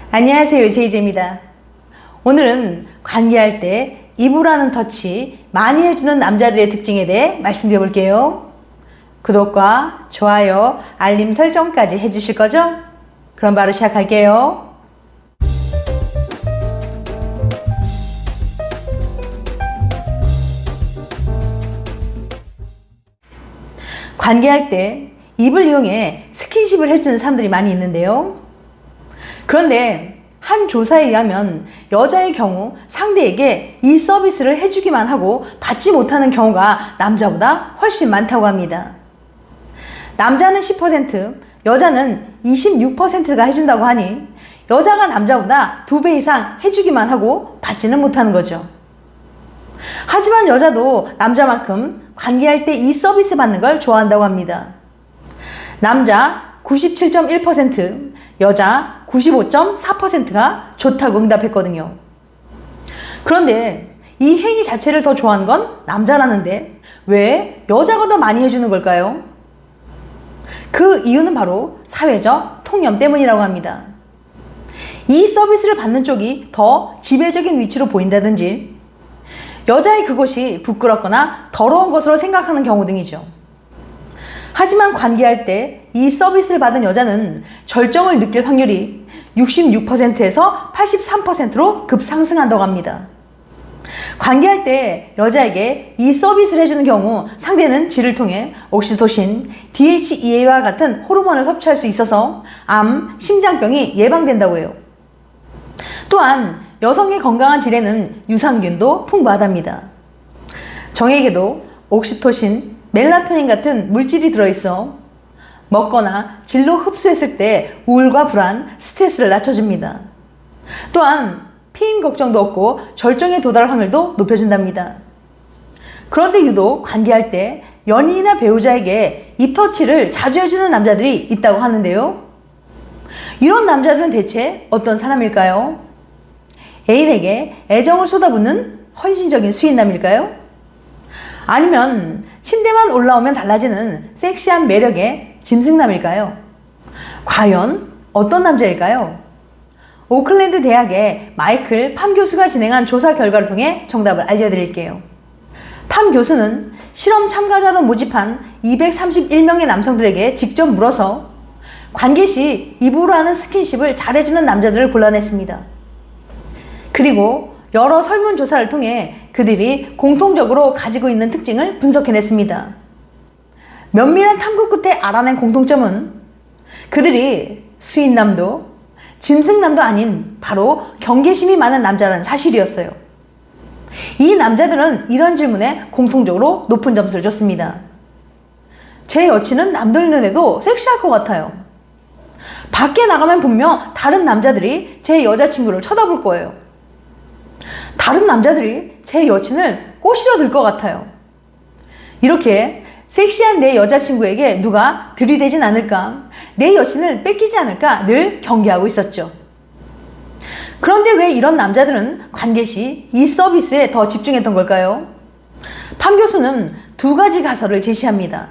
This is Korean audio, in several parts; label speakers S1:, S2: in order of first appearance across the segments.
S1: 안녕하세요, 제이제입니다. 오늘은 관계할 때 입으로 터치 많이 해주는 남자들의 특징에 대해 말씀드려 볼게요. 구독과 좋아요, 알림 설정까지 해주실 거죠? 그럼 바로 시작할게요. 관계할 때 입을 이용해 스킨십을 해주는 사람들이 많이 있는데요. 그런데 한 조사에 의하면 여자의 경우 상대에게 이 서비스를 해주기만 하고 받지 못하는 경우가 남자보다 훨씬 많다고 합니다. 남자는 10%, 여자는 26%가 해준다고 하니 여자가 남자보다 2배 이상 해주기만 하고 받지는 못하는 거죠. 하지만 여자도 남자만큼 관계할 때 이 서비스 받는 걸 좋아한다고 합니다. 남자 97.1%, 여자 95.4%가 좋다고 응답했거든요. 그런데 이 행위 자체를 더 좋아하는 건 남자라는데 왜 여자가 더 많이 해주는 걸까요? 그 이유는 바로 사회적 통념 때문이라고 합니다. 이 서비스를 받는 쪽이 더 지배적인 위치로 보인다든지 여자의 그것이 부끄럽거나 더러운 것으로 생각하는 경우 등이죠. 하지만 관계할 때 이 서비스를 받은 여자는 절정을 느낄 확률이 66%에서 83%로 급상승한다고 합니다. 관계할 때 여자에게 이 서비스를 해주는 경우 상대는 쥐를 통해 옥시토신, DHEA와 같은 호르몬을 섭취할 수 있어서 암, 심장병이 예방된다고 해요. 또한 여성의 건강한 질에는 유산균도 풍부하답니다. 정에게도 옥시토신, 멜라토닌 같은 물질이 들어있어 먹거나 진로 흡수했을 때 우울과 불안, 스트레스를 낮춰줍니다. 또한 피임 걱정도 없고 절정에 도달할 확률도 높여준답니다. 그런데 유독 관계할 때 연인이나 배우자에게 입터치를 자주 해주는 남자들이 있다고 하는데요. 이런 남자들은 대체 어떤 사람일까요? 애인에게 애정을 쏟아붓는 헌신적인 수인남일까요? 아니면 침대만 올라오면 달라지는 섹시한 매력의 짐승남일까요? 과연 어떤 남자일까요? 오클랜드 대학의 마이클 팜 교수가 진행한 조사 결과를 통해 정답을 알려드릴게요. 팜 교수는 실험 참가자로 모집한 231명의 남성들에게 직접 물어서 관계 시 입으로 하는 스킨십을 잘해주는 남자들을 골라냈습니다. 그리고 여러 설문조사를 통해 그들이 공통적으로 가지고 있는 특징을 분석해냈습니다. 면밀한 탐구 끝에 알아낸 공통점은 그들이 수인남도 짐승남도 아닌 바로 경계심이 많은 남자라는 사실이었어요. 이 남자들은 이런 질문에 공통적으로 높은 점수를 줬습니다. 제 여친은 남들 눈에도 섹시할 것 같아요. 밖에 나가면 분명 다른 남자들이 제 여자친구를 쳐다볼 거예요. 다른 남자들이 제 여친을 꼬시려 들 것 같아요. 이렇게 섹시한 내 여자친구에게 누가 들이대진 않을까, 내 여친을 뺏기지 않을까 늘 경계하고 있었죠. 그런데 왜 이런 남자들은 관계 시 이 서비스에 더 집중했던 걸까요? 팜 교수는 2가지 가설을 제시합니다.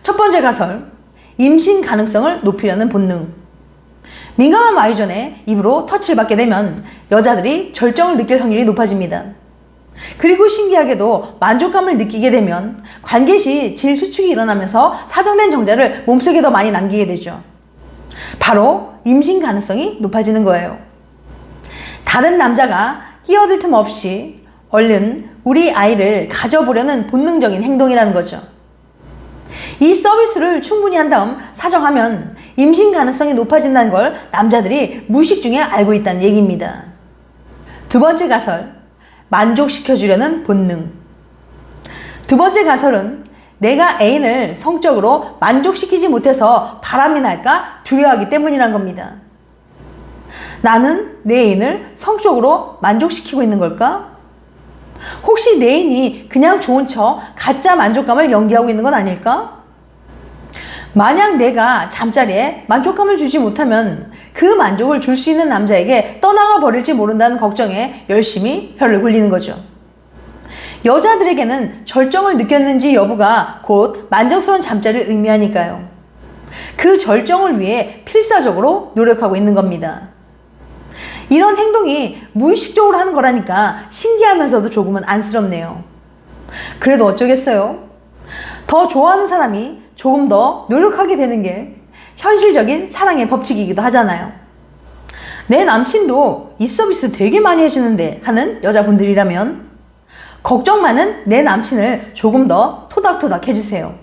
S1: 첫 번째 가설, 임신 가능성을 높이려는 본능. 민감한 와이 전에 입으로 터치를 받게 되면 여자들이 절정을 느낄 확률이 높아집니다. 그리고 신기하게도 만족감을 느끼게 되면 관계 시 질 수축이 일어나면서 사정된 정자를 몸속에 더 많이 남기게 되죠. 바로 임신 가능성이 높아지는 거예요. 다른 남자가 끼어들 틈 없이 얼른 우리 아이를 가져보려는 본능적인 행동이라는 거죠. 이 서비스를 충분히 한 다음 사정하면 임신 가능성이 높아진다는 걸 남자들이 무의식 중에 알고 있다는 얘기입니다. 두 번째 가설, 만족시켜주려는 본능. 두 번째 가설은 내가 애인을 성적으로 만족시키지 못해서 바람이 날까 두려워하기 때문이란 겁니다. 나는 내 애인을 성적으로 만족시키고 있는 걸까? 혹시 내 애인이 그냥 좋은 척 가짜 만족감을 연기하고 있는 건 아닐까? 만약 내가 잠자리에 만족감을 주지 못하면 그 만족을 줄 수 있는 남자에게 떠나가 버릴지 모른다는 걱정에 열심히 혀를 굴리는 거죠. 여자들에게는 절정을 느꼈는지 여부가 곧 만족스러운 잠자리를 의미하니까요. 그 절정을 위해 필사적으로 노력하고 있는 겁니다. 이런 행동이 무의식적으로 하는 거라니까 신기하면서도 조금은 안쓰럽네요. 그래도 어쩌겠어요? 더 좋아하는 사람이 조금 더 노력하게 되는 게 현실적인 사랑의 법칙이기도 하잖아요. 내 남친도 이 서비스 되게 많이 해주는데 하는 여자분들이라면 걱정 많은 내 남친을 조금 더 토닥토닥 해주세요.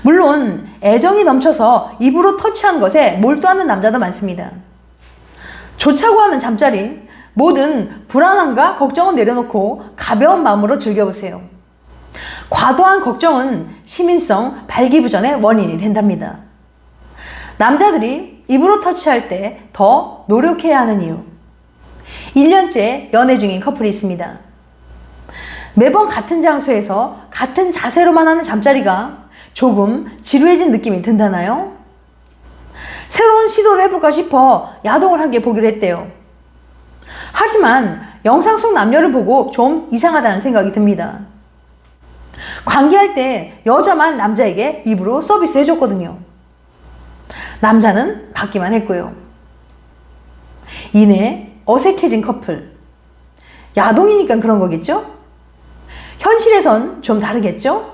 S1: 물론 애정이 넘쳐서 입으로 터치한 것에 몰두하는 남자도 많습니다. 좋자고 하는 잠자리, 모든 불안함과 걱정은 내려놓고 가벼운 마음으로 즐겨보세요. 과도한 걱정은 시민성 발기부전의 원인이 된답니다. 남자들이 입으로 터치할 때 더 노력해야 하는 이유. 1년째 연애 중인 커플이 있습니다. 매번 같은 장소에서 같은 자세로만 하는 잠자리가 조금 지루해진 느낌이 든다나요? 새로운 시도를 해볼까 싶어 야동을 한 개 보기로 했대요. 하지만 영상 속 남녀를 보고 좀 이상하다는 생각이 듭니다. 관계할 때 여자만 남자에게 입으로 서비스 해줬거든요. 남자는 받기만 했고요. 이내 어색해진 커플. 야동이니까 그런 거겠죠? 현실에선 좀 다르겠죠?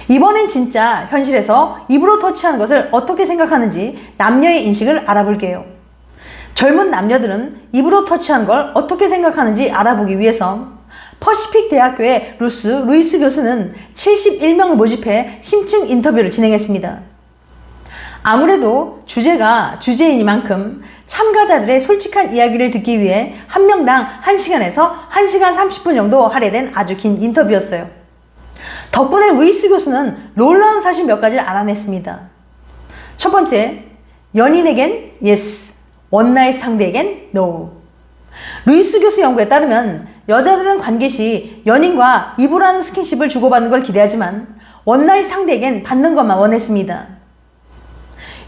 S1: 이번엔 진짜 현실에서 입으로 터치하는 것을 어떻게 생각하는지 남녀의 인식을 알아볼게요. 젊은 남녀들은 입으로 터치하는 걸 어떻게 생각하는지 알아보기 위해서 퍼시픽 대학교의 루이스 교수는 71명을 모집해 심층 인터뷰를 진행했습니다. 아무래도 주제가 주제이니만큼 참가자들의 솔직한 이야기를 듣기 위해 한 명당 1시간에서 1시간 30분 정도 할애된 아주 긴 인터뷰였어요. 덕분에 루이스 교수는 놀라운 사실 몇 가지를 알아냈습니다. 첫 번째, 연인에겐 yes, 원나잇 상대에겐 no. 루이스 교수 연구에 따르면 여자들은 관계 시 연인과 입으로 하는 스킨십을 주고받는 걸 기대하지만 원나잇 상대에겐 받는 것만 원했습니다.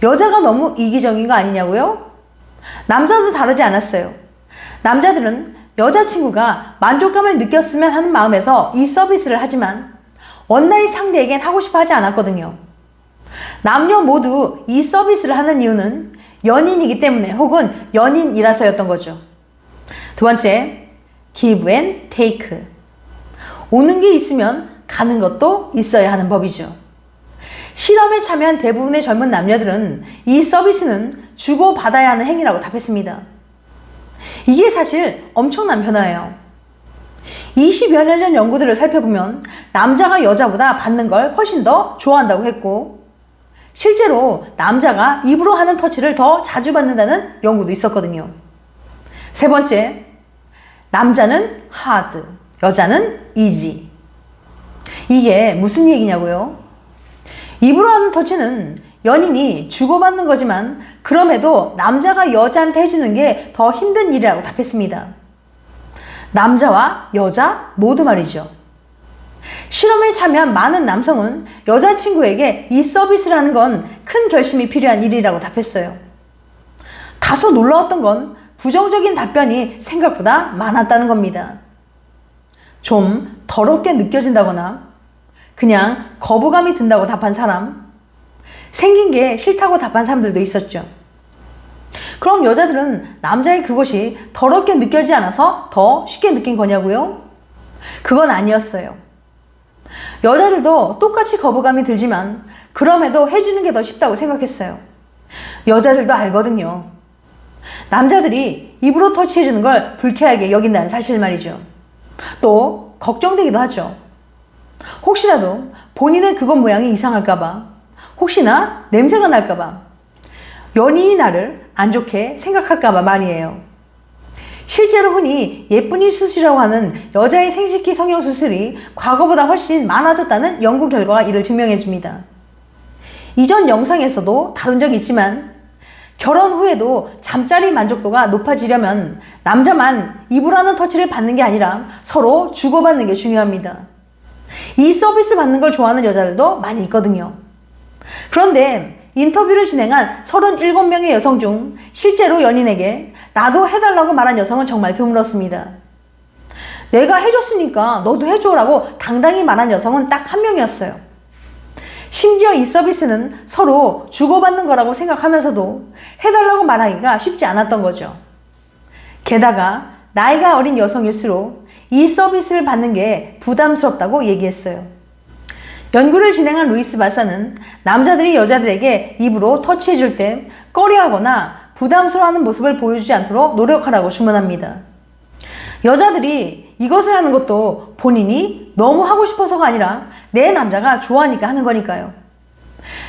S1: 여자가 너무 이기적인 거 아니냐고요? 남자도 다르지 않았어요. 남자들은 여자친구가 만족감을 느꼈으면 하는 마음에서 이 서비스를 하지만 원나잇 상대에겐 하고 싶어 하지 않았거든요. 남녀 모두 이 서비스를 하는 이유는 연인이기 때문에 혹은 연인이라서였던 거죠. 두 번째, give and take. 오는 게 있으면 가는 것도 있어야 하는 법이죠. 실험에 참여한 대부분의 젊은 남녀들은 이 서비스는 주고받아야 하는 행위라고 답했습니다. 이게 사실 엄청난 변화예요. 20여 년 전 연구들을 살펴보면 남자가 여자보다 받는 걸 훨씬 더 좋아한다고 했고 실제로 남자가 입으로 하는 터치를 더 자주 받는다는 연구도 있었거든요. 세 번째, 남자는 hard, 여자는 easy. 이게 무슨 얘기냐고요? 입으로 하는 터치는 연인이 주고받는 거지만 그럼에도 남자가 여자한테 해주는 게 더 힘든 일이라고 답했습니다. 남자와 여자 모두 말이죠. 실험에 참여한 많은 남성은 여자친구에게 이 서비스를 하는 건 큰 결심이 필요한 일이라고 답했어요. 다소 놀라웠던 건 부정적인 답변이 생각보다 많았다는 겁니다. 좀 더럽게 느껴진다거나 그냥 거부감이 든다고 답한 사람, 생긴 게 싫다고 답한 사람들도 있었죠. 그럼 여자들은 남자의 그것이 더럽게 느껴지지 않아서 더 쉽게 느낀 거냐고요? 그건 아니었어요. 여자들도 똑같이 거부감이 들지만 그럼에도 해주는 게 더 쉽다고 생각했어요. 여자들도 알거든요. 남자들이 입으로 터치해주는 걸 불쾌하게 여긴다는 사실 말이죠. 또 걱정되기도 하죠. 혹시라도 본인의 그것 모양이 이상할까봐, 혹시나 냄새가 날까봐, 연인이 나를 안 좋게 생각할까봐 말이에요. 실제로 흔히 예쁜이 수술이라고 하는 여자의 생식기 성형수술이 과거보다 훨씬 많아졌다는 연구 결과가 이를 증명해줍니다. 이전 영상에서도 다룬 적이 있지만 결혼 후에도 잠자리 만족도가 높아지려면 남자만 입으로 하는 터치를 받는 게 아니라 서로 주고받는 게 중요합니다. 이 서비스 받는 걸 좋아하는 여자들도 많이 있거든요. 그런데 인터뷰를 진행한 37명의 여성 중 실제로 연인에게 나도 해달라고 말한 여성은 정말 드물었습니다. 내가 해줬으니까 너도 해줘라고 당당히 말한 여성은 딱 한 명이었어요. 심지어 이 서비스는 서로 주고받는 거라고 생각하면서도 해달라고 말하기가 쉽지 않았던 거죠. 게다가 나이가 어린 여성일수록 이 서비스를 받는 게 부담스럽다고 얘기했어요. 연구를 진행한 루이스 박사는 남자들이 여자들에게 입으로 터치해줄 때 꺼려하거나 부담스러워하는 모습을 보여주지 않도록 노력하라고 주문합니다. 여자들이 이것을 하는 것도 본인이 너무 하고 싶어서가 아니라 내 남자가 좋아하니까 하는 거니까요.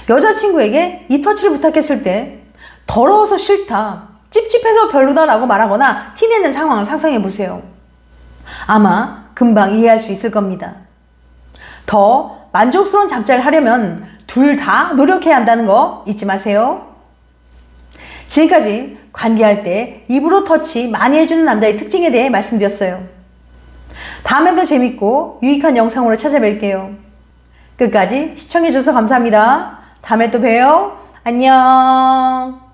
S1: 여자친구에게 이 터치를 부탁했을 때 더러워서 싫다, 찝찝해서 별로다 라고 말하거나 티내는 상황을 상상해 보세요. 아마 금방 이해할 수 있을 겁니다. 더 만족스러운 잠자리를 하려면 둘 다 노력해야 한다는 거 잊지 마세요. 지금까지 관계할 때 입으로 터치 많이 해주는 남자의 특징에 대해 말씀드렸어요. 다음에 더 재밌고 유익한 영상으로 찾아뵐게요. 끝까지 시청해줘서 감사합니다. 다음에 또 봬요. 안녕.